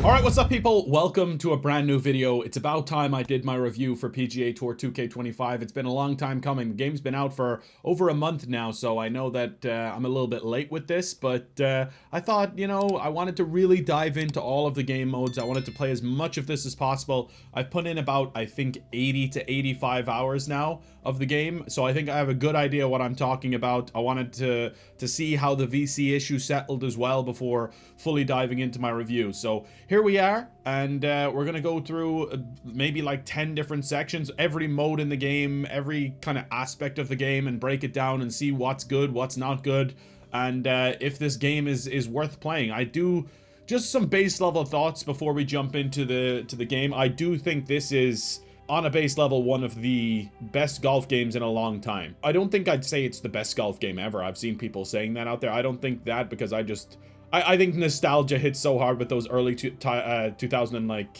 Alright, what's up people? Welcome to a brand new video. It's about time I did my review for PGA Tour 2K25. It's been a long time coming. The game's been out for over a month now, so I know that I'm a little bit late with this, but I thought, you know, I wanted to really dive into all of the game modes. I wanted to play as much of this as possible. I've put in about, I think, 80 to 85 hours now of the game, so I think I have a good idea what I'm talking about. I wanted to see how the VC issue settled as well before fully diving into my review. So here we are, and we're gonna go through maybe like 10 different sections, every mode in the game, every kind of aspect of the game, and break it down and see what's good, what's not good, and if this game is worth playing. I do just some base level thoughts before we jump into the game. I do think this is, on a base level, one of the best golf games in a long time. I don't think I'd say it's the best golf game ever. I've seen people saying that out there. I don't think that, because I think nostalgia hits so hard with those early 2000 and like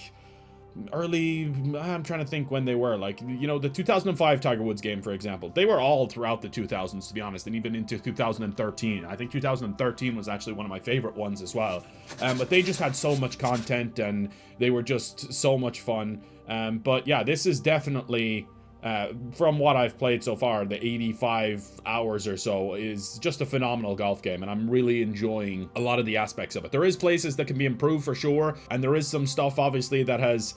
I'm trying to think when they were, like, you know, the 2005 Tiger Woods game, for example. They were all throughout the 2000s, to be honest, and even into 2013. I think 2013 was actually one of my favorite ones as well. But they just had so much content and they were just so much fun. But yeah, this is definitely, from what I've played so far, the 85 hours or so, is just a phenomenal golf game, and I'm really enjoying a lot of the aspects of it. There is places that can be improved for sure, and there is some stuff obviously that has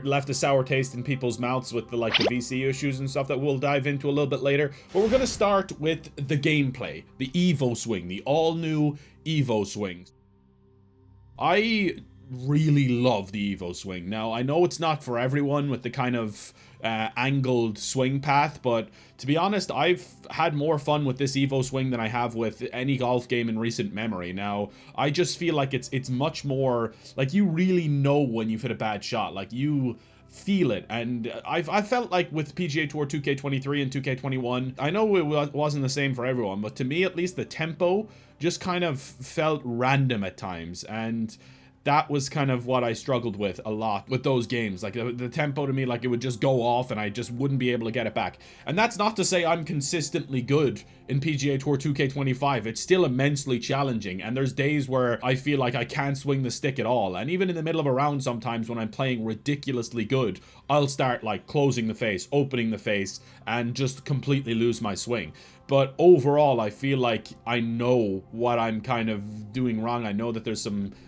left a sour taste in people's mouths with the VC issues and stuff that we'll dive into a little bit later. But we're gonna start with the gameplay, the Evo swing, the all-new Evo swing. I really love the Evo swing. Now, I know it's not for everyone with the kind of angled swing path, but to be honest, I've had more fun with this Evo swing than I have with any golf game in recent memory. Now, I just feel like it's much more, like, you really know when you've hit a bad shot. Like, you feel it, and I felt like with PGA Tour 2K23 and 2K21, I know it wasn't the same for everyone, but to me at least, the tempo just kind of felt random at times, and that was kind of what I struggled with a lot with those games. Like, the tempo to me, like, it would just go off and I just wouldn't be able to get it back. And that's not to say I'm consistently good in PGA Tour 2K25. It's still immensely challenging, and there's days where I feel like I can't swing the stick at all. And even in the middle of a round sometimes, when I'm playing ridiculously good, I'll start like closing the face, opening the face, and just completely lose my swing. But overall, I feel like I know what I'm kind of doing wrong. I know that there's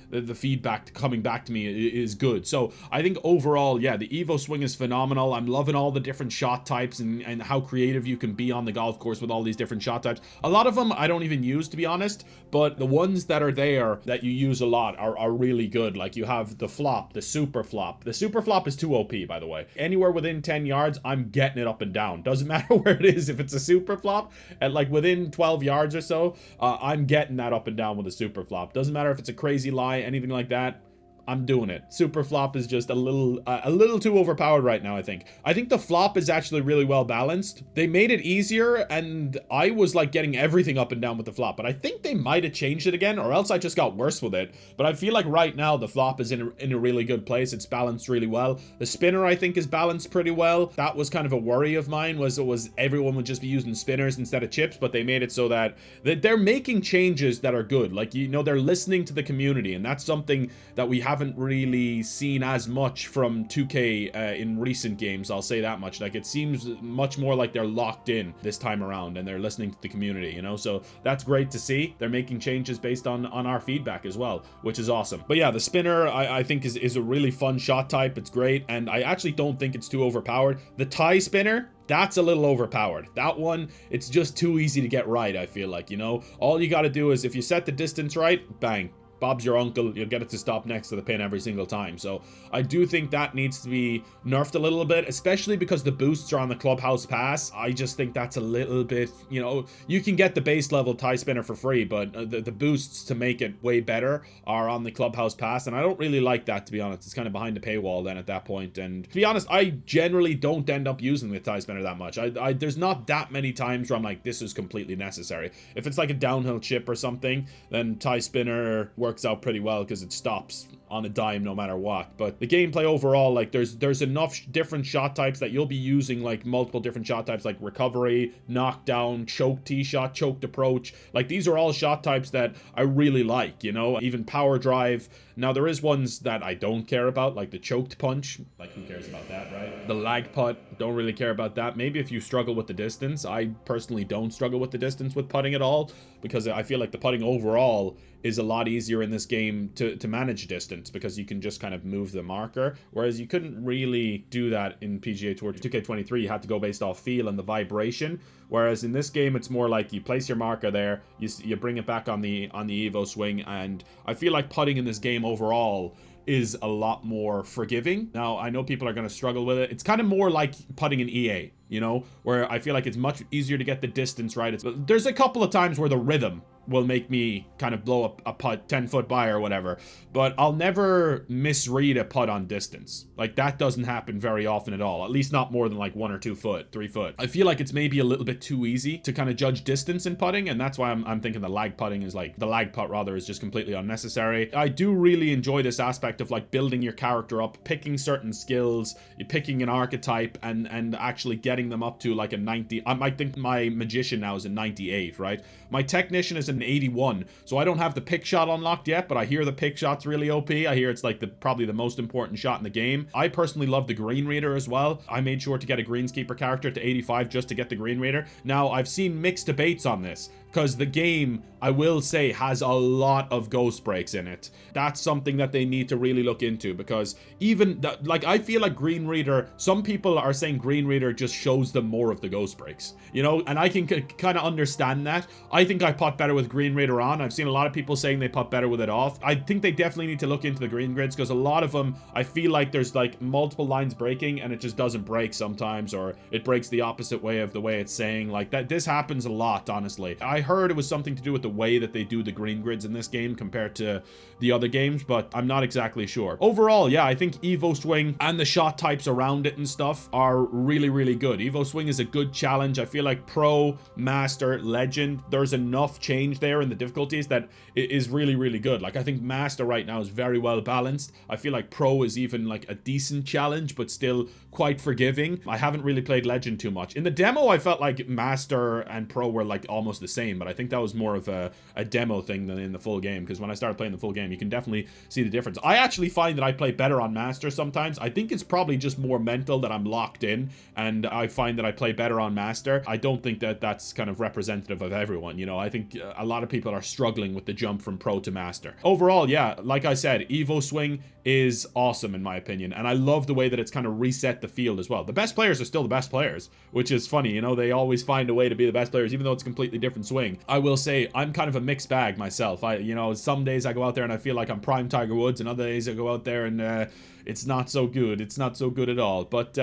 the feedback coming back to me is good. So I think overall, yeah, the Evo swing is phenomenal. I'm loving all the different shot types and how creative you can be on the golf course with all these different shot types. A lot of them I don't even use, to be honest, but the ones that are there that you use a lot are really good. Like, you have the flop, the super flop. The super flop is too OP, by the way. Anywhere within 10 yards, I'm getting it up and down. Doesn't matter where it is. If it's a super flop, at like within 12 yards or so, I'm getting that up and down with a super flop. Doesn't matter if it's a crazy lie, anything like that, I'm doing it. Super flop is just a little too overpowered right now, I think. I think the flop is actually really well balanced. They made it easier, and I was like getting everything up and down with the flop, but I think they might have changed it again, or else I just got worse with it. But I feel like right now the flop is in a really good place. It's balanced really well. The spinner, I think, is balanced pretty well. That was kind of a worry of mine, was everyone would just be using spinners instead of chips, but they made it so that they're making changes that are good. Like, you know, they're listening to the community, and that's something that we haven't really seen as much from 2K in recent games, I'll say that much. Like, it seems much more like they're locked in this time around and they're listening to the community, you know? So that's great to see. They're making changes based on our feedback as well, which is awesome. But yeah, the spinner, I think is a really fun shot type. It's great, and I actually don't think it's too overpowered. The tie spinner, that's a little overpowered. That one, it's just too easy to get right, I feel like, you know? All you gotta do is, if you set the distance right, bang, Bob's your uncle, you'll get it to stop next to the pin every single time. So I do think that needs to be nerfed a little bit, especially because the boosts are on the clubhouse pass. I just think that's a little bit, you know, you can get the base level tie spinner for free, but the boosts to make it way better are on the clubhouse pass, and I don't really like that, to be honest. It's kind of behind the paywall then at that point, and to be honest, I generally don't end up using the tie spinner that much. There's not that many times where I'm like, this is completely necessary. If it's like a downhill chip or something, then tie spinner works out pretty well because it stops on a dime no matter what. But the gameplay overall, like, there's enough different shot types that you'll be using, like, multiple different shot types, like recovery, knockdown, choke tee shot, choked approach. Like, these are all shot types that I really like, you know? Even power drive, Now, there is ones that I don't care about, like the choked punch. Like, who cares about that, right? The lag putt, don't really care about that. Maybe if you struggle with the distance. I personally don't struggle with the distance with putting at all, because I feel like the putting overall is a lot easier in this game to manage distance, because you can just kind of move the marker, whereas you couldn't really do that in PGA Tour 2K23. You had to go based off feel and the vibration, whereas in this game it's more like you place your marker there, you bring it back on the Evo swing, and I feel like putting in this game overall is a lot more forgiving. Now, I know people are going to struggle with it. It's kind of more like putting in EA, you know, where I feel like it's much easier to get the distance right. There's a couple of times where the rhythm will make me kind of blow up a putt 10 foot by or whatever, but I'll never misread a putt on distance. Like, that doesn't happen very often at all, at least not more than like 1 or 2 foot, 3 foot. I feel like it's maybe a little bit too easy to kind of judge distance in putting, and that's why I'm thinking the lag putting is like, the lag putt rather, is just completely unnecessary. I do really enjoy this aspect of like building your character up, picking certain skills, picking an archetype, and actually getting them up to like a 90. I think my magician now is a 98, right? My technician is an 81, so I don't have the pick shot unlocked yet, but I hear the pick shot's really OP. I hear it's like probably the most important shot in the game. I personally love the green reader as well. I made sure to get a greenskeeper character to 85 just to get the green reader. Now, I've seen mixed debates on this, because the game, I will say, has a lot of ghost breaks in it. That's something that they need to really look into, because even like, I feel like green reader, some people are saying green reader just shows them more of the ghost breaks, you know, and I can kind of understand that. I think I putt better with green reader on. I've seen a lot of people saying they putt better with it off. I think they definitely need to look into the green grids, because a lot of them, I feel like there's like multiple lines breaking and it just doesn't break sometimes, or it breaks the opposite way of the way it's saying. Like, that this happens a lot, honestly. I heard it was something to do with the way that they do the green grids in this game compared to the other games, but I'm not exactly sure. Overall, yeah, I think Evo Swing and the shot types around it and stuff are really, really good. Evo Swing is a good challenge. I feel like Pro, Master, Legend, there's enough change there in the difficulties that it is really, really good. Like, I think Master right now is very well balanced. I feel like Pro is even like a decent challenge, but still quite forgiving. I haven't really played Legend too much. In the demo, I felt like Master and Pro were like almost the same, but I think that was more of a demo thing than in the full game, because when I started playing the full game, you can definitely see the difference. I actually find that I play better on Master sometimes. I think it's probably just more mental that I'm locked in, and I find that I play better on Master. I don't think that that's kind of representative of everyone, you know. I think a lot of people are struggling with the jump from Pro to Master. Overall, yeah, like I said, Evo Swing is awesome in my opinion, and I love the way that it's kind of reset the field as well. The best players are still the best players, which is funny, you know. They always find a way to be the best players, even though it's a completely different swing. I will say I'm kind of a mixed bag myself. You know, some days I go out there and I feel like I'm prime Tiger Woods, and other days I go out there and it's not so good. It's not so good at all. But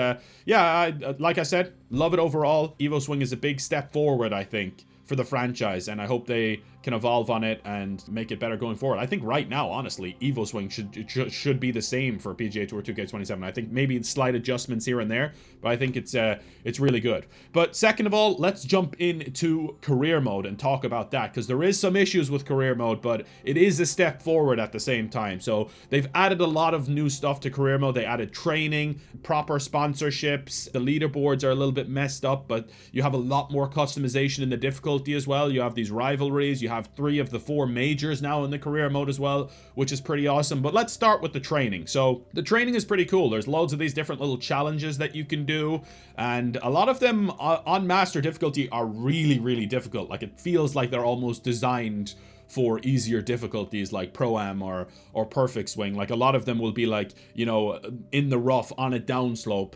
yeah, like I said, love it overall. Evo Swing is a big step forward, I think, for the franchise, and I hope they can evolve on it and make it better going forward. I think right now, honestly, Evo Swing should be the same for PGA Tour 2K27. I think maybe slight adjustments here and there, but I think it's really good. But second of all, let's jump into career mode and talk about that, because there is some issues with career mode, but it is a step forward at the same time. So they've added a lot of new stuff to career mode. They added training, proper sponsorships. The leaderboards are a little bit messed up, but you have a lot more customization in the difficulty as well. You have these rivalries. You have 3 of the 4 majors now in the career mode as well, which is pretty awesome. But let's start with the training. So the training is pretty cool. There's loads of these different little challenges that you can do, and a lot of them on Master difficulty are really, really difficult. Like, it feels like they're almost designed for easier difficulties like Pro-Am or Perfect Swing. Like, a lot of them will be like, you know, in the rough on a downslope,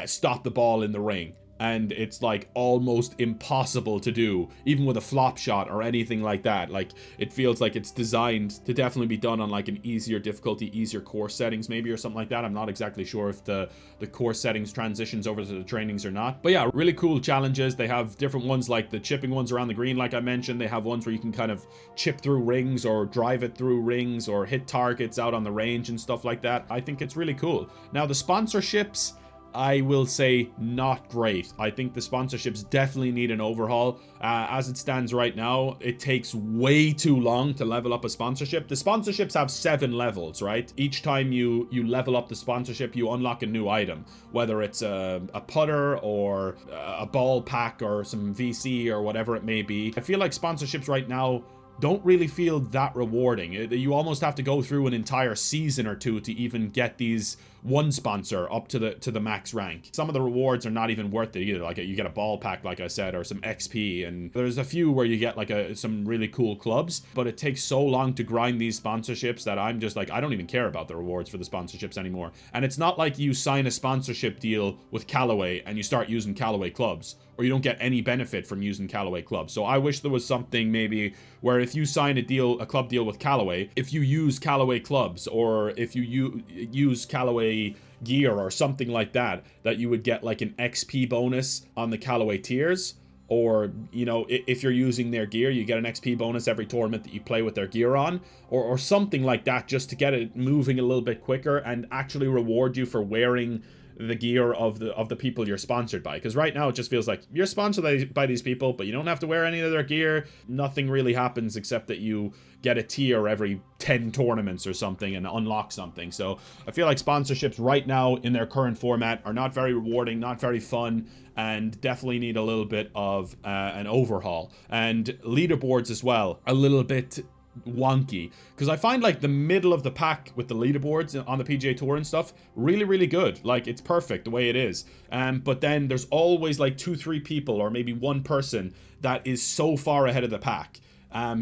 stop the ball in the ring. And it's like almost impossible to do, even with a flop shot or anything like that. Like, it feels like it's designed to definitely be done on like an easier difficulty, easier course settings maybe, or something like that. I'm not exactly sure if the course settings transitions over to the trainings or not. But yeah, really cool challenges. They have different ones, like the chipping ones around the green, like I mentioned. They have ones where you can kind of chip through rings or drive it through rings or hit targets out on the range and stuff like that. I think it's really cool. Now, the sponsorships, I will say, not great. I think the sponsorships definitely need an overhaul. As it stands right now, it takes way too long to level up a sponsorship. The sponsorships have 7 levels, right? Each time you level up the sponsorship, you unlock a new item, whether it's a putter or a ball pack or some VC or whatever it may be. I feel like sponsorships right now don't really feel that rewarding. You almost have to go through an entire season or two to even get these one sponsor up to the max rank. Some of the rewards are not even worth it either. Like you get a ball pack, like I said, or some XP, and there's a few where you get like some really cool clubs, but it takes so long to grind these sponsorships that I'm just like, I don't even care about the rewards for the sponsorships anymore. And it's not like you sign a sponsorship deal with Callaway and you start using Callaway clubs, or you don't get any benefit from using Callaway clubs. So I wish there was something maybe where if you sign a club deal with Callaway, if you use Callaway clubs, or if you use Callaway gear or something like that, that you would get like an XP bonus on the Callaway tiers. Or, you know, if you're using their gear, you get an XP bonus every tournament that you play with their gear on, or something like that, just to get it moving a little bit quicker and actually reward you for wearing the gear of the people you're sponsored by. Because right now it just feels like you're sponsored by these people, but you don't have to wear any of their gear. Nothing really happens except that you get a tier every 10 tournaments or something and unlock something. So I feel like sponsorships right now in their current format are not very rewarding, not very fun, and definitely need a little bit of an overhaul. And leaderboards as well, a little bit wonky, because I find like the middle of the pack with the leaderboards on the PGA Tour and stuff really good. Like it's perfect the way it is, but then there's always like 2-3 people or maybe one person that is so far ahead of the pack.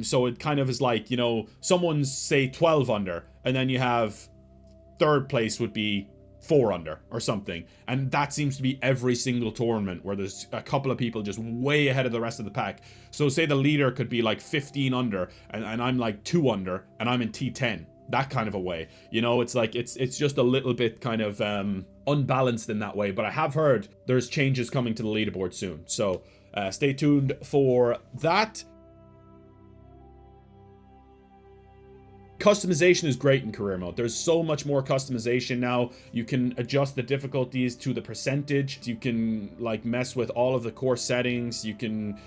So it kind of is like, you know, someone's say 12 under, and then you have third place would be 4 under or something, and that seems to be every single tournament where there's a couple of people just way ahead of the rest of the pack. So say the leader could be like 15 under and I'm like 2 under and I'm in T10, that kind of a way, you know. It's like it's just a little bit kind of unbalanced in that way. But I have heard there's changes coming to the leaderboard soon, so stay tuned for that. Customization is great in career mode. There's so much more customization now. You can adjust the difficulties to the percentage. You can like mess with all of the core settings. You can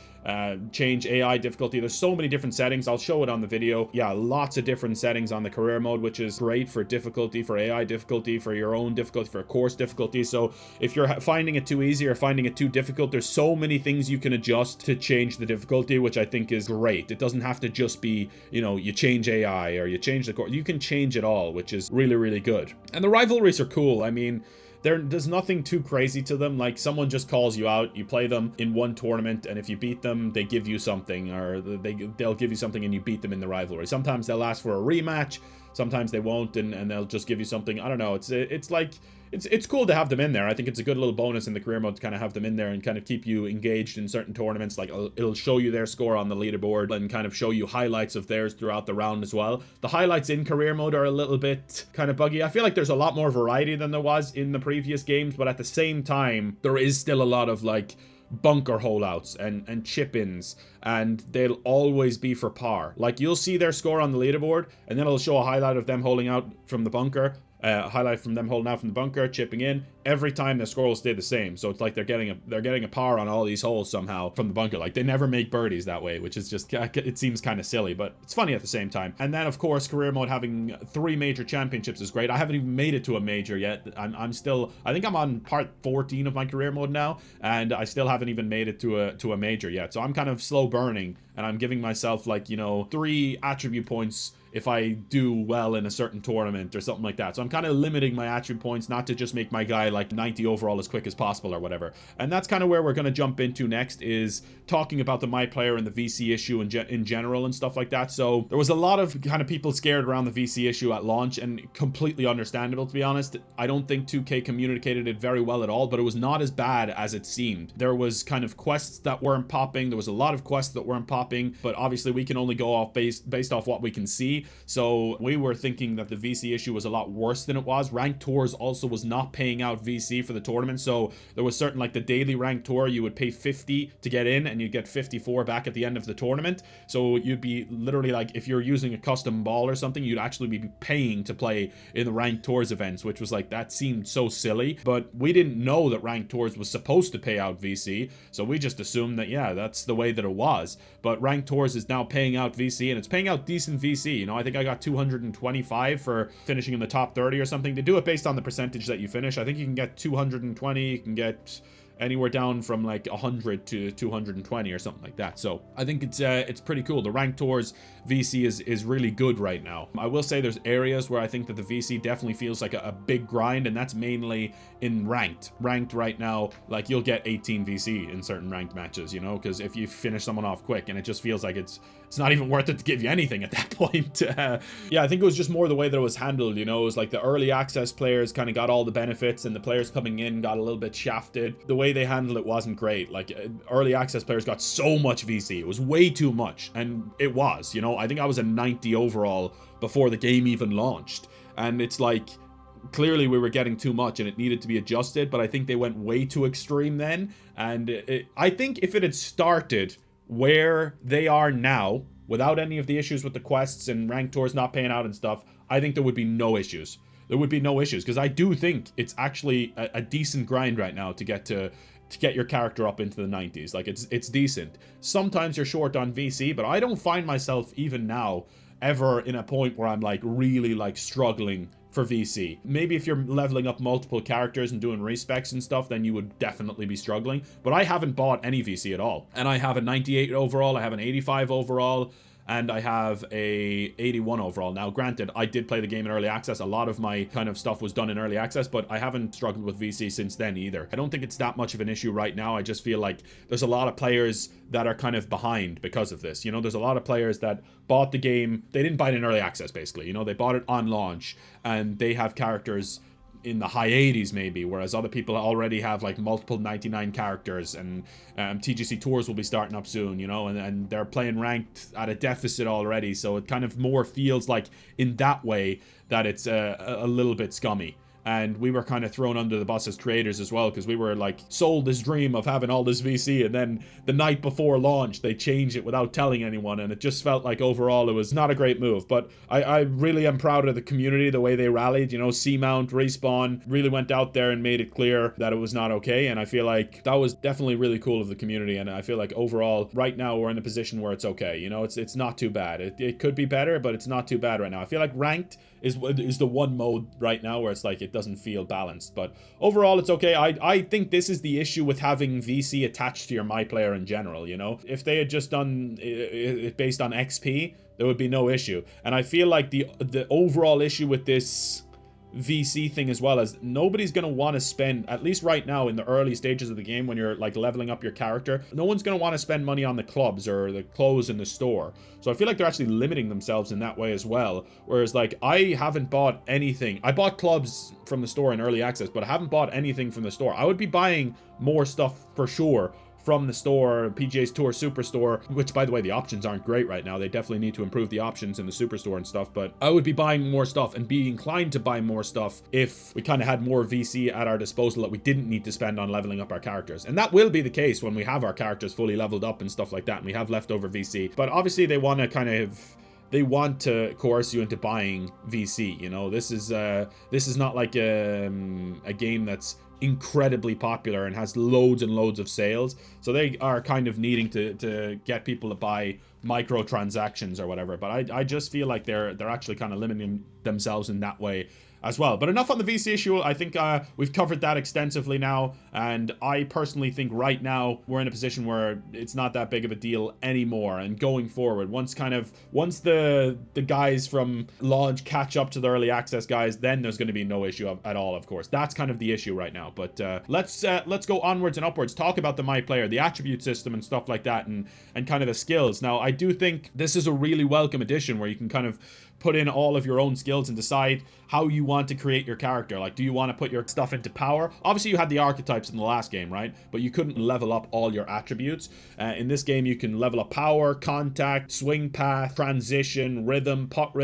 change AI difficulty. There's so many different settings. I'll show it on the video. Yeah, lots of different settings on the career mode, which is great for difficulty, for AI difficulty, for your own difficulty, for course difficulty. So if you're finding it too easy or finding it too difficult, there's so many things you can adjust to change the difficulty, which I think is great. It doesn't have to just be, you know, you change AI or you change the course. You can change it all, which is really good. And the rivalries are cool. I mean, there's nothing too crazy to them. Like someone just calls you out, you play them in one tournament, and if you beat them, they give you something, or they'll give you something and you beat them in the rivalry. Sometimes they'll ask for a rematch, sometimes they won't, and they'll just give you something. I don't know. It's like it's cool to have them in there. I think it's a good little bonus in the career mode to kind of have them in there and kind of keep you engaged in certain tournaments. Like it'll show you their score on the leaderboard and kind of show you highlights of theirs throughout the round as well. The highlights in career mode are a little bit kind of buggy. I feel like there's a lot more variety than there was in the previous games, but at the same time, there is still a lot of like bunker holeouts and chip-ins, and they'll always be for par. Like you'll see their score on the leaderboard, and then it'll show a highlight of them holding out from the bunker, highlight from them holding out from the bunker, chipping in. Every time the score will stay the same, so it's like they're getting a par on all these holes somehow from the bunker. Like they never make birdies that way, which is just, it seems kind of silly, but it's funny at the same time. And then of course career mode having 3 major championships is great. I haven't even made it to a major yet. I'm still, I think I'm on part 14 of my career mode now, and I still haven't even made it to a major yet. So I'm kind of slow burning, and I'm giving myself like, you know, 3 attribute points if I do well in a certain tournament or something like that. So I'm kind of limiting my attribute points, not to just make my guy like 90 overall as quick as possible or whatever. And that's kind of where we're going to jump into next, is talking about the MyPlayer and the VC issue in general and stuff like that. So there was a lot of kind of people scared around the VC issue at launch, and completely understandable, to be honest. I don't think 2K communicated it very well at all, but it was not as bad as it seemed. There was kind of quests that weren't popping. There was a lot of quests that weren't popping, but obviously we can only go off based off what we can see. So we were thinking that the VC issue was a lot worse than it was. Ranked Tours also was not paying out VC for the tournament. So there was certain, like the daily ranked tour, you would pay 50 to get in and you'd get 54 back at the end of the tournament. So you'd be literally like, if you're using a custom ball or something, you'd actually be paying to play in the Ranked Tours events, which was like, that seemed so silly. But we didn't know that Ranked Tours was supposed to pay out VC. So we just assumed that, yeah, that's the way that it was. But Ranked Tours is now paying out VC, and it's paying out decent VC. You know, I think I got 225 for finishing in the top 30 or something. They do it based on the percentage that you finish. I think you can get 220, you can get anywhere down from like 100 to 220 or something like that. So I think it's pretty cool. The ranked tours VC is really good right now. I will say there's areas where I think that the VC definitely feels like a big grind, and that's mainly in ranked right now. Like, you'll get 18 VC in certain ranked matches, you know, because if you finish someone off quick, and it just feels like it's not even worth it to give you anything at that point. Yeah, I think it was just more the way that it was handled, you know. It was like the early access players kind of got all the benefits, and the players coming in got a little bit shafted. The way they handled it wasn't great. Like, early access players got so much VC. It was way too much, and it was, you know. I think I was a 90 overall before the game even launched, and it's like, clearly we were getting too much and it needed to be adjusted, but I think they went way too extreme then. And I think if it had started where they are now, without any of the issues with the quests and ranked tours not paying out and stuff, I think there would be no issues. There would be no issues, because I do think it's actually a decent grind right now to get your character up into the 90s. Like, it's decent. Sometimes you're short on VC, but I don't find myself even now ever in a point where I'm like really like struggling for VC. Maybe if you're leveling up multiple characters and doing respecs and stuff, then you would definitely be struggling. But I haven't bought any VC at all. And I have a 98 overall, I have an 85 overall, and I have a 81 overall. Now, granted, I did play the game in early access. A lot of my kind of stuff was done in early access, but I haven't struggled with VC since then either. I don't think it's that much of an issue right now. I just feel like there's a lot of players that are kind of behind because of this. You know, there's a lot of players that bought the game. They didn't buy it in early access, basically. You know, they bought it on launch, and they have characters in the high 80s maybe, whereas other people already have like multiple 99 characters, and TGC tours will be starting up soon, you know, and they're playing ranked at a deficit already. So it kind of more feels like in that way that it's a little bit scummy. And we were kind of thrown under the bus as creators as well, because we were like sold this dream of having all this VC, and then the night before launch they changed it without telling anyone, and it just felt like overall it was not a great move. But I really am proud of the community, the way they rallied. You know, Seamount, Respawn really went out there and made it clear that it was not okay, and I feel like that was definitely really cool of the community. And I feel like overall right now we're in a position where it's okay. You know, it's not too bad. It could be better, but it's not too bad right now. I feel like ranked is the one mode right now where it's like it doesn't feel balanced, but overall it's okay. I think this is the issue with having VC attached to your MyPlayer in general. You know, if they had just done it based on XP, there would be no issue. And I feel like the overall issue with this VC thing as well is nobody's going to want to spend, at least right now in the early stages of the game when you're like leveling up your character, no one's going to want to spend money on the clubs or the clothes in the store. So I feel like they're actually limiting themselves in that way as well. Whereas like I haven't bought anything. I bought clubs from the store in early access, but I haven't bought anything from the store. I would be buying more stuff for sure from the store, PGA Tour Superstore, which by the way, the options aren't great right now. They definitely need to improve the options in the Superstore and stuff, but I would be buying more stuff and be inclined to buy more stuff if we kind of had more VC at our disposal that we didn't need to spend on leveling up our characters. And that will be the case when we have our characters fully leveled up and stuff like that, and we have leftover VC. But obviously they want to kind of, they want to coerce you into buying VC. You know, this is not like a game that's incredibly popular and has loads and loads of sales, so they are kind of needing to get people to buy microtransactions or whatever. But I just feel like they're actually kind of limiting themselves in that way as well. But enough on the VC issue. I think we've covered that extensively now, and I personally think right now we're in a position where it's not that big of a deal anymore. And going forward, once the guys from launch catch up to the early access guys, then there's going to be no issue at all. Of course, that's kind of the issue right now. But let's go onwards and upwards, talk about the MyPlayer, the attribute system and stuff like that, and kind of the skills. Now, I do think this is a really welcome addition where you can kind of put in all of your own skills and decide how you want to create your character. Like, do you want to put your stuff into power? Obviously you had the archetypes in the last game, right? But you couldn't level up all your attributes. In this game you can level up power, contact, swing path, transition, rhythm, putt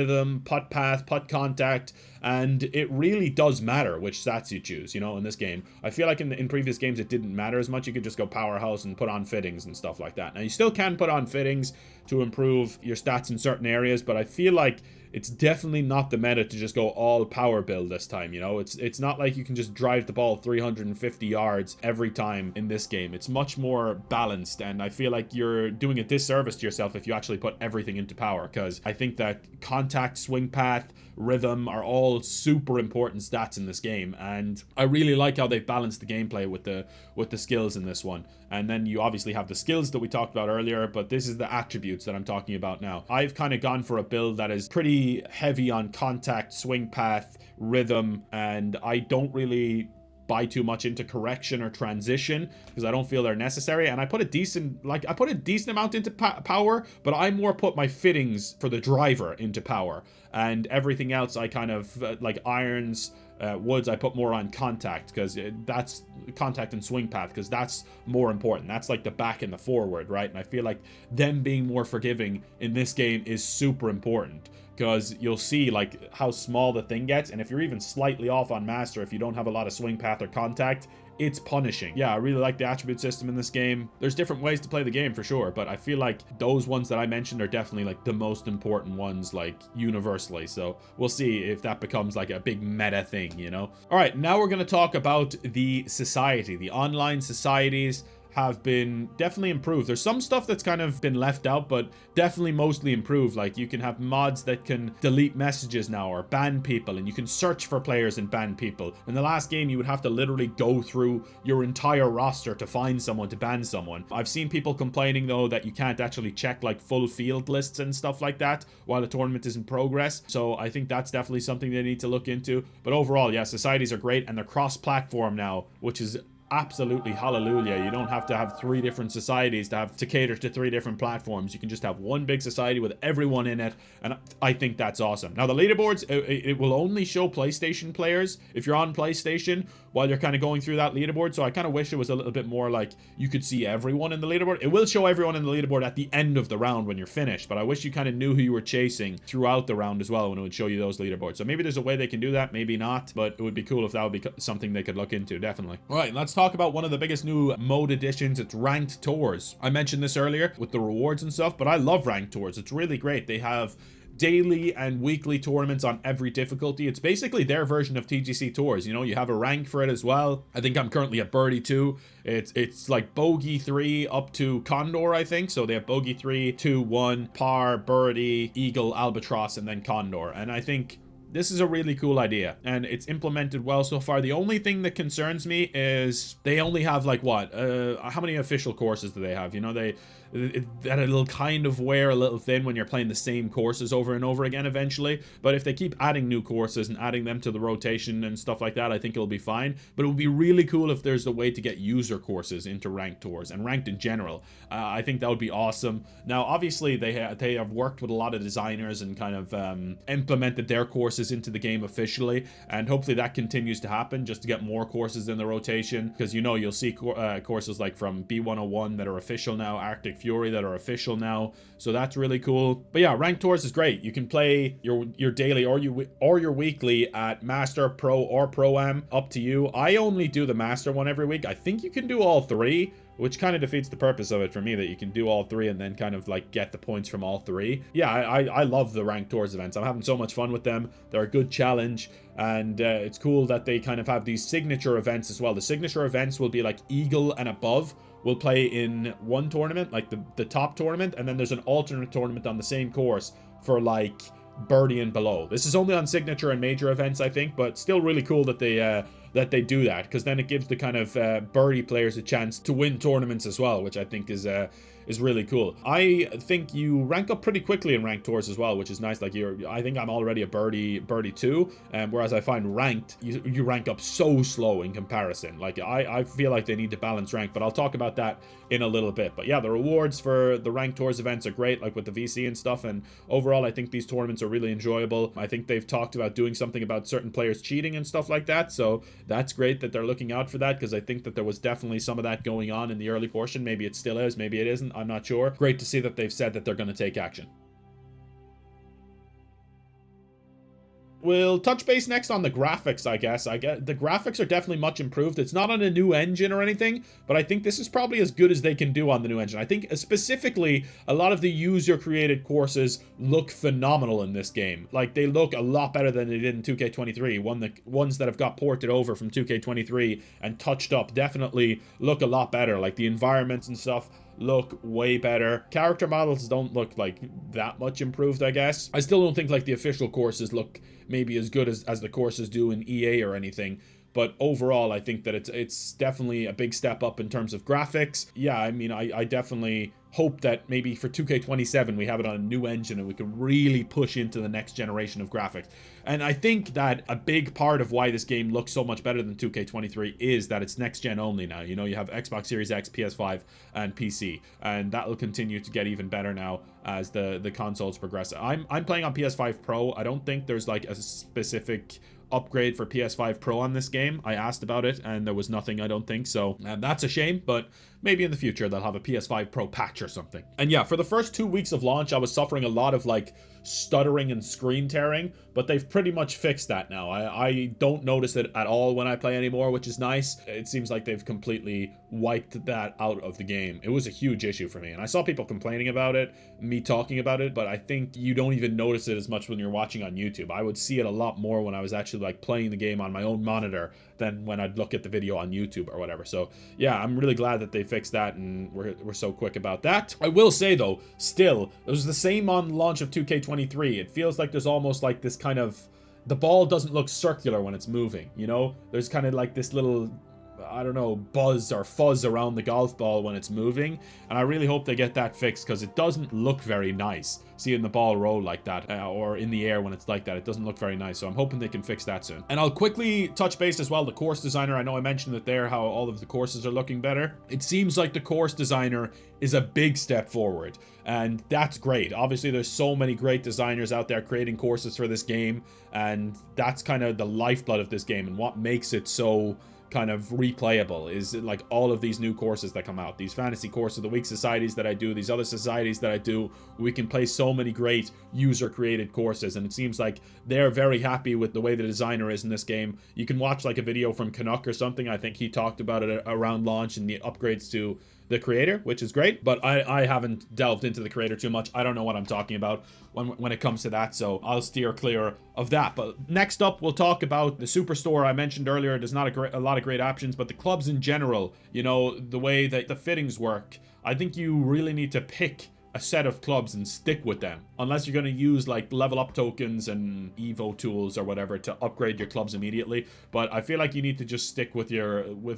path, putt contact, and it really does matter which stats you choose, you know, in this game. I feel like in previous games it didn't matter as much. You could just go powerhouse and put on fittings and stuff like that. Now, you still can put on fittings to improve your stats in certain areas, but I feel like it's definitely not the meta to just go all power build this time. You know, it's not like you can just drive the ball 350 yards every time in this game. It's much more balanced, and I feel like you're doing a disservice to yourself if you actually put everything into power, because I think that contact, swing path, rhythm are all all super important stats in this game, and I really like how they've balanced the gameplay with the skills in this one. And then you obviously have the skills that we talked about earlier, but this is the attributes that I'm talking about now. I've kind of gone for a build that is pretty heavy on contact, swing path, rhythm, and I don't really buy too much into correction or transition because I don't feel they're necessary. And I put a decent amount into power, but I more put my fittings for the driver into power, and everything else I kind of like irons, woods, I put more on contact, because that's contact and swing path, because that's more important. That's like the back and the forward, right? And I feel like them being more forgiving in this game is super important, because you'll see like how small the thing gets, and if you're even slightly off on master, if you don't have a lot of swing path or contact, it's punishing. Yeah, I really like the attribute system in this game. There's different ways to play the game for sure, but I feel like those ones that I mentioned are definitely like the most important ones, like universally. So we'll see if that becomes like a big meta thing, you know? All right, now we're going to talk about the society. The online societies have been definitely improved. There's some stuff that's kind of been left out, but definitely mostly improved. Like you can have mods that can delete messages now or ban people, and you can search for players and ban people. In the last game, you would have to literally go through your entire roster to find someone to ban someone. I've seen people complaining though that you can't actually check like full field lists and stuff like that while the tournament is in progress. So I think that's definitely something they need to look into. But overall, yeah, societies are great, and they're cross-platform now, which is absolutely hallelujah. You don't have to have 3 different societies to cater to 3 different platforms. You can just have one big society with everyone in it, and I think that's awesome. Now the leaderboards, it will only show PlayStation players if you're on PlayStation while you're kind of going through that leaderboard. So I kind of wish it was a little bit more like you could see everyone in the leaderboard. It will show everyone in the leaderboard at the end of the round when you're finished, but I wish you kind of knew who you were chasing throughout the round as well when it would show you those leaderboards. So maybe there's a way they can do that, maybe not, but it would be cool if that would be something they could look into, definitely. All right, let's talk about one of the biggest new mode additions. It's ranked tours. I mentioned this earlier with the rewards and stuff, but I love ranked tours. It's really great. They have daily and weekly tournaments on every difficulty. It's basically their version of TGC tours. You know, you have a rank for it as well. I think I'm currently at birdie 2. It's like bogey 3 up to condor, I think. So they have bogey 3, 2, 1, par, birdie, eagle, albatross, and then condor. And I think this is a really cool idea, and it's implemented well so far. The only thing that concerns me is they only have like what? How many official courses do they have? You know, that it'll kind of wear a little thin when you're playing the same courses over and over again eventually. But if they keep adding new courses and adding them to the rotation and stuff like that, I think it'll be fine. But it would be really cool if there's a way to get user courses into ranked tours and ranked in general. I think that would be awesome. Now, obviously, they have worked with a lot of designers and kind of implemented their courses into the game officially, and hopefully that continues to happen just to get more courses in the rotation, because you know you'll see courses like from B101 that are official now, Arctic Fury that are official now, so that's really cool. But yeah, ranked tours is great. You can play your daily or your weekly at Master, Pro, or Pro-Am, up to you. I only do the Master one every week. I think you can do all 3, which kind of defeats the purpose of it for me, that you can do all 3 and then kind of like get the points from all 3. Yeah, I love the ranked tours events. I'm having so much fun with them. They're a good challenge, and it's cool that they kind of have these signature events as well. The signature events will be like eagle and above will play in one tournament, like the top tournament, and then there's an alternate tournament on the same course for like birdie and below. This is only on signature and major events, I think, but still really cool that they do that, because then it gives the kind of birdie players a chance to win tournaments as well, which I think is really cool. I think you rank up pretty quickly in ranked tours as well, which is nice. Like I think I'm already a birdie 2, whereas I find ranked, you rank up so slow in comparison. Like I feel like they need to balance rank, but I'll talk about that in a little bit. But yeah, the rewards for the ranked tours events are great, like with the VC and stuff, and overall I think these tournaments are really enjoyable. I think they've talked about doing something about certain players cheating and stuff like that, so that's great that they're looking out for that, because I think that there was definitely some of that going on in the early portion. Maybe it still is, maybe it isn't, I'm not sure. Great to see that they've said that they're going to take action. We'll touch base next on the graphics, I guess. The graphics are definitely much improved. It's not on a new engine or anything, but I think this is probably as good as they can do on the new engine. I think specifically a lot of the user-created courses look phenomenal in this game. Like, they look a lot better than they did in 2K23. Ones that have got ported over from 2K23 and touched up definitely look a lot better. Like, the environments and stuff look way better. Character models don't look like that much improved, I guess. I still don't think like the official courses look maybe as good as the courses do in EA or anything. But overall, I think that it's definitely a big step up in terms of graphics. Yeah, I mean, I definitely hope that maybe for 2K27 we have it on a new engine and we can really push into the next generation of graphics. And I think that a big part of why this game looks so much better than 2K23 is that it's next gen only now. You know, you have Xbox Series X, PS5, and PC, and that will continue to get even better now as the consoles progress. I'm playing on PS5 Pro. I don't think there's like a specific upgrade for PS5 Pro on this game. I asked about it and there was nothing, I don't think. So that's a shame, but maybe in the future they'll have a PS5 Pro patch or something. And yeah, for the first 2 weeks of launch, I was suffering a lot of like stuttering and screen tearing, but they've pretty much fixed that now. I don't notice it at all when I play anymore, which is nice. It seems like they've completely wiped that out of the game. It was a huge issue for me, and I saw people complaining about it, me talking about it, but I think you don't even notice it as much when you're watching on YouTube. I would see it a lot more when I was actually like playing the game on my own monitor than when I'd look at the video on YouTube or whatever. So yeah, I'm really glad that they fixed that and we're so quick about that. I will say though, still, it was the same on launch of 2K23. It feels like there's almost like this kind of, the ball doesn't look circular when it's moving, you know? There's kind of like this little, I don't know, buzz or fuzz around the golf ball when it's moving, and I really hope they get that fixed because it doesn't look very nice seeing the ball roll like that or in the air when it's like that. It doesn't look very nice, so I'm hoping they can fix that soon. And I'll quickly touch base as well, the course designer. I know I mentioned it there, how all of the courses are looking better. It seems like the course designer is a big step forward, and that's great. Obviously there's so many great designers out there creating courses for this game, and that's kind of the lifeblood of this game and what makes it so kind of replayable is like all of these new courses that come out, these fantasy course of the week societies that I do, these other societies that I do. We can play so many great user created courses, and it seems like they're very happy with the way the designer is in this game. You can watch like a video from Canuck or something. I think he talked about it around launch and the upgrades to the creator, which is great, but I haven't delved into the creator too much. I don't know what I'm talking about when it comes to that, so I'll steer clear of that. But next up, we'll talk about the Superstore. I mentioned earlier, there's not a lot of great options, but the clubs in general, you know, the way that the fittings work, I think you really need to pick a set of clubs and stick with them, unless you're going to use like level up tokens and evo tools or whatever to upgrade your clubs immediately. But I feel like you need to just stick with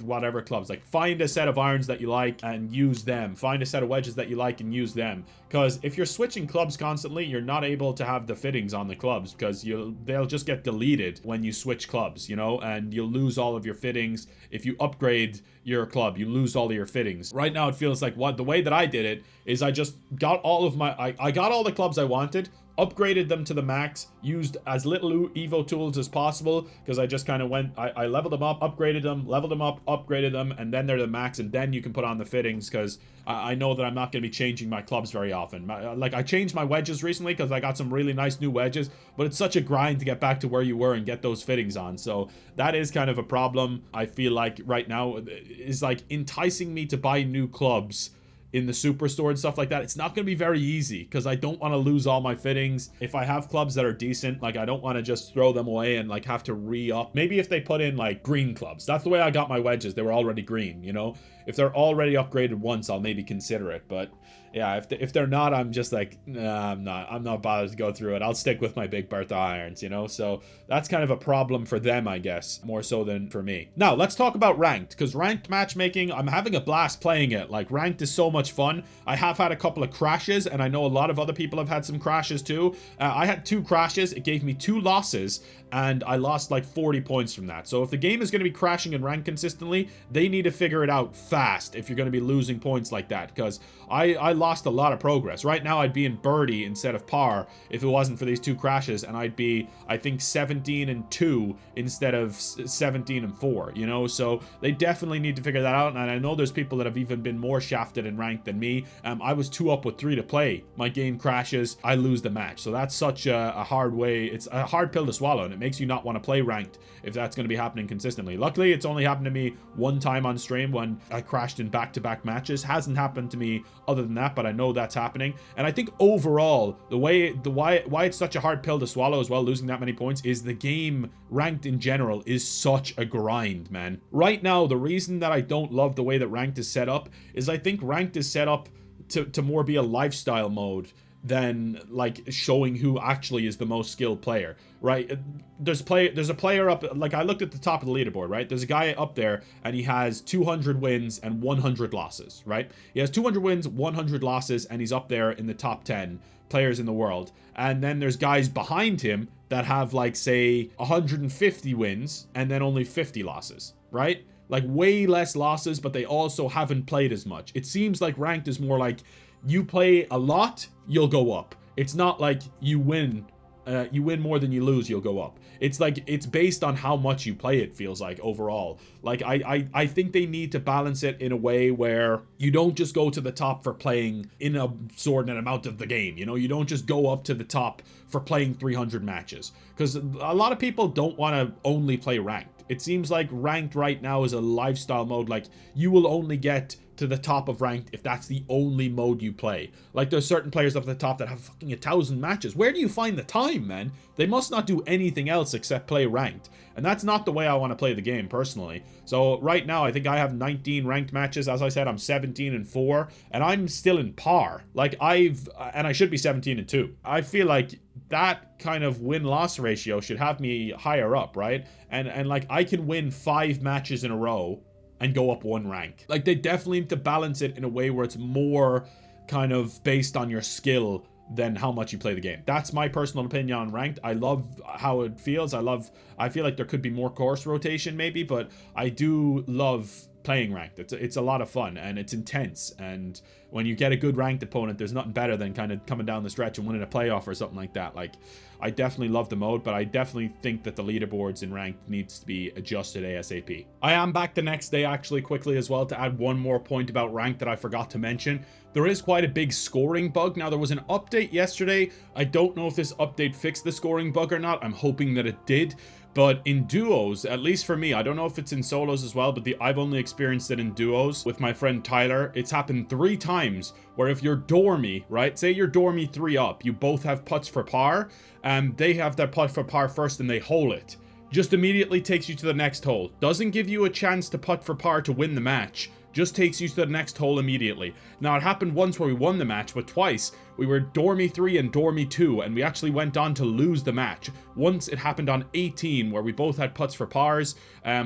whatever clubs. Like find a set of irons that you like and use them, find a set of wedges that you like and use them, because if you're switching clubs constantly, you're not able to have the fittings on the clubs, because they'll just get deleted when you switch clubs, you know, and you'll lose all of your fittings. If you upgrade your club, you lose all of your fittings. Right now it feels like the way that I did it is I just got all of my I got all the clubs I wanted, upgraded them to the max, used as little evo tools as possible, because I just kind of went, I leveled them up, upgraded them, leveled them up, upgraded them, and then they're the max, and then you can put on the fittings, because I know that I'm not going to be changing my clubs very often. Like I changed my wedges recently because I got some really nice new wedges, but it's such a grind to get back to where you were and get those fittings on, so that is kind of a problem. I feel like right now is like enticing me to buy new clubs in the Superstore and stuff like that. It's not going to be very easy because I don't want to lose all my fittings. If I have clubs that are decent, like I don't want to just throw them away and like have to re-up. Maybe if they put in like green clubs. That's the way I got my wedges. They were already green, you know? If they're already upgraded once, I'll maybe consider it. But yeah, if they're not, I'm just like, nah, I'm not bothered to go through it. I'll stick with my Big Bertha irons, you know? So that's kind of a problem for them, I guess, more so than for me. Now, let's talk about ranked, because ranked matchmaking, I'm having a blast playing it. Like, ranked is so much fun. I have had a couple of crashes, and I know a lot of other people have had some crashes too. I had 2 crashes. It gave me 2 losses, and I lost like 40 points from that. So if the game is going to be crashing in ranked consistently, they need to figure it out fast if you're going to be losing points like that, because I lost a lot of progress. Right now I'd be in birdie instead of par if it wasn't for these 2 crashes, and I'd be, I think, 17-2 instead of 17-4, you know? So they definitely need to figure that out, and I know there's people that have even been more shafted in ranked than me. I was 2 up with 3 to play. My game crashes, I lose the match. So that's such a hard way. It's a hard pill to swallow, and it makes you not want to play ranked if that's going to be happening consistently. Luckily, it's only happened to me 1 time on stream when I crashed in back-to-back matches. Hasn't happened to me other than that that, but I know that's happening. And I think overall, why it's such a hard pill to swallow as well, losing that many points, is the game ranked in general is such a grind, man. Right now, the reason that I don't love the way that ranked is set up is I think ranked is set up to more be a lifestyle mode than like showing who actually is the most skilled player, right? There's a player up, like I looked at the top of the leaderboard, right? There's a guy up there and he has 200 wins and 100 losses, right? He has 200 wins, 100 losses, and he's up there in the top 10 players in the world. And then there's guys behind him that have like, say, 150 wins and then only 50 losses, right? Like way less losses, but they also haven't played as much. It seems like ranked is more like you play a lot, you'll go up. It's not like you win more than you lose, you'll go up. It's like it's based on how much you play, it feels like overall. Like I think they need to balance it in a way where you don't just go to the top for playing in a inordinate amount of the game. You know, you don't just go up to the top for playing 300 matches, because a lot of people don't want to only play ranked. It seems like ranked right now is a lifestyle mode. Like you will only get to the top of ranked if that's the only mode you play. Like there's certain players up at the top that have fucking 1,000 matches. Where do you find the time, man? They must not do anything else except play ranked. And that's not the way I want to play the game personally. So right now I think I have 19 ranked matches. As I said, I'm 17-4 and I'm still in par. Like and I should be 17-2. I feel like that kind of win-loss ratio should have me higher up, right? And like I can win 5 matches in a row and go up 1 rank. Like they definitely need to balance it in a way where it's more kind of based on your skill than how much you play the game. That's my personal opinion on ranked. I love how it feels. I feel like there could be more course rotation maybe, but I do love playing ranked. It's a lot of fun and it's intense, and when you get a good ranked opponent, there's nothing better than kind of coming down the stretch and winning a playoff or something like that. Like I definitely love the mode, but I definitely think that the leaderboards in ranked needs to be adjusted ASAP. I am back the next day actually quickly as well to add one more point about ranked that I forgot to mention. There is quite a big scoring bug. Now there was an update yesterday. I don't know if this update fixed the scoring bug or not. I'm hoping that it did. But in duos, at least for me, I don't know if it's in solos as well, but I've only experienced it in duos with my friend Tyler. It's happened 3 times where if you're dormy, right? Say you're dormy 3 up, you both have putts for par, and they have their putt for par first and they hole it. Just immediately takes you to the next hole. Doesn't give you a chance to putt for par to win the match. Just takes you to the next hole immediately. Now it happened once where we won the match, but twice we were dormy 3 and dormy 2, and we actually went on to lose the match. Once it happened on 18 where we both had putts for pars,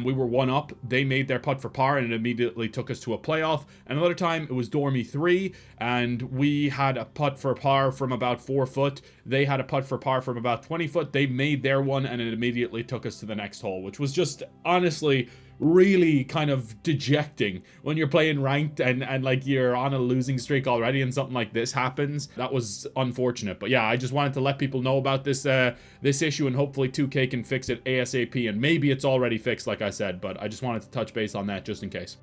we were 1 up, they made their putt for par and it immediately took us to a playoff. Another time it was dormy 3 and we had a putt for par from about 4 foot, they had a putt for par from about 20 foot, they made their one and it immediately took us to the next hole, which was just honestly really kind of dejecting when you're playing ranked and like you're on a losing streak already and something like this happens. That was unfortunate, but yeah, I just wanted to let people know about this this issue, and hopefully 2K can fix it ASAP, and maybe it's already fixed like I said, but I just wanted to touch base on that just in case.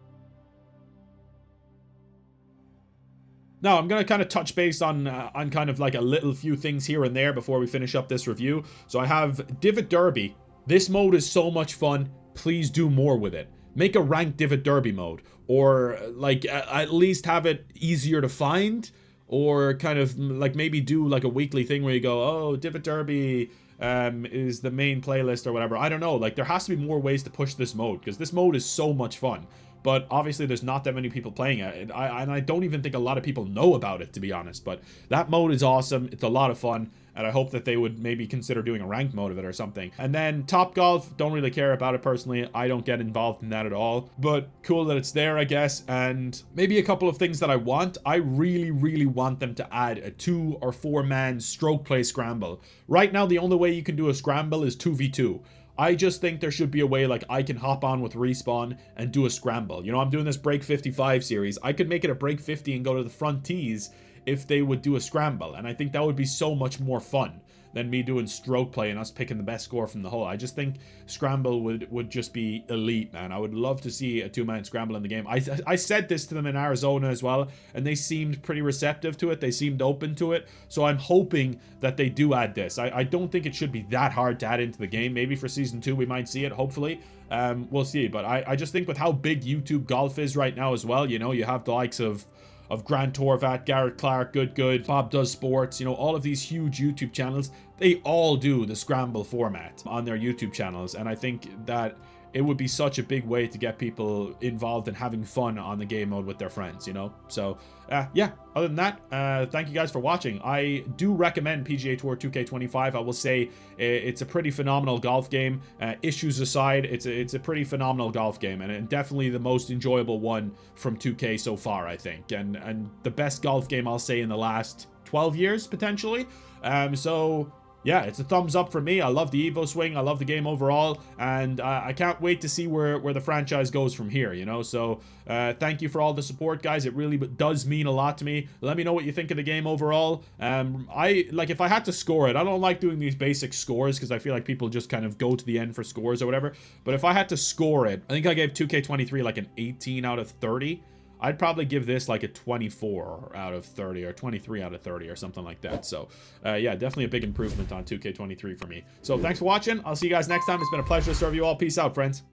Now, I'm going to kind of touch base on kind of like a little few things here and there before we finish up this review. So I have Divot Derby. This mode is so much fun. Please do more with it. Make a ranked Divot Derby mode, or like at least have it easier to find, or kind of like maybe do like a weekly thing where you go, oh, Divot Derby is the main playlist or whatever. I don't know. Like there has to be more ways to push this mode, because this mode is so much fun. But obviously there's not that many people playing it, and I don't even think a lot of people know about it, to be honest. But that mode is awesome. It's a lot of fun, and I hope that they would maybe consider doing a ranked mode of it or something. And then Top Golf, don't really care about it personally. I don't get involved in that at all, but cool that it's there, I guess. And maybe a couple of things that I want. I really want them to add a 2 or 4 man stroke play scramble. Right now the only way you can do a scramble is 2v2. I just think there should be a way like I can hop on with Respawn and do a scramble. You know, I'm doing this Break 55 series. I could make it a Break 50 and go to the front tees if they would do a scramble. And I think that would be so much more fun than me doing stroke play and us picking the best score from the hole. I just think scramble would just be elite, man. I would love to see a 2-man scramble in the game. I said this to them in Arizona as well, and they seemed pretty receptive to it. They seemed open to it. So I'm hoping that they do add this. I don't think it should be that hard to add into the game. Maybe for Season 2 we might see it, hopefully. We'll see. But I just think with how big YouTube golf is right now as well, you know, you have the likes of of Grant Torvat, Garrett Clark, Good, Bob Does Sports, you know, all of these huge YouTube channels, they all do the scramble format on their YouTube channels. And I think that it would be such a big way to get people involved in having fun on the game mode with their friends, you know? So, yeah, other than that, thank you guys for watching. I do recommend PGA Tour 2K25. I will say it's a pretty phenomenal golf game. Issues aside, it's a pretty phenomenal golf game, and definitely the most enjoyable one from 2K so far, I think. And the best golf game, I'll say, in the last 12 years, potentially. So yeah, it's a thumbs up for me. I love the Evo swing. I love the game overall. And I can't wait to see where the franchise goes from here, you know? So thank you for all the support, guys. It really does mean a lot to me. Let me know what you think of the game overall. If I had to score it, I don't like doing these basic scores because I feel like people just kind of go to the end for scores or whatever. But if I had to score it, I think I gave 2K23 like an 18 out of 30. I'd probably give this like a 24 out of 30 or 23 out of 30 or something like that. So, yeah, definitely a big improvement on 2K23 for me. So, thanks for watching. I'll see you guys next time. It's been a pleasure to serve you all. Peace out, friends.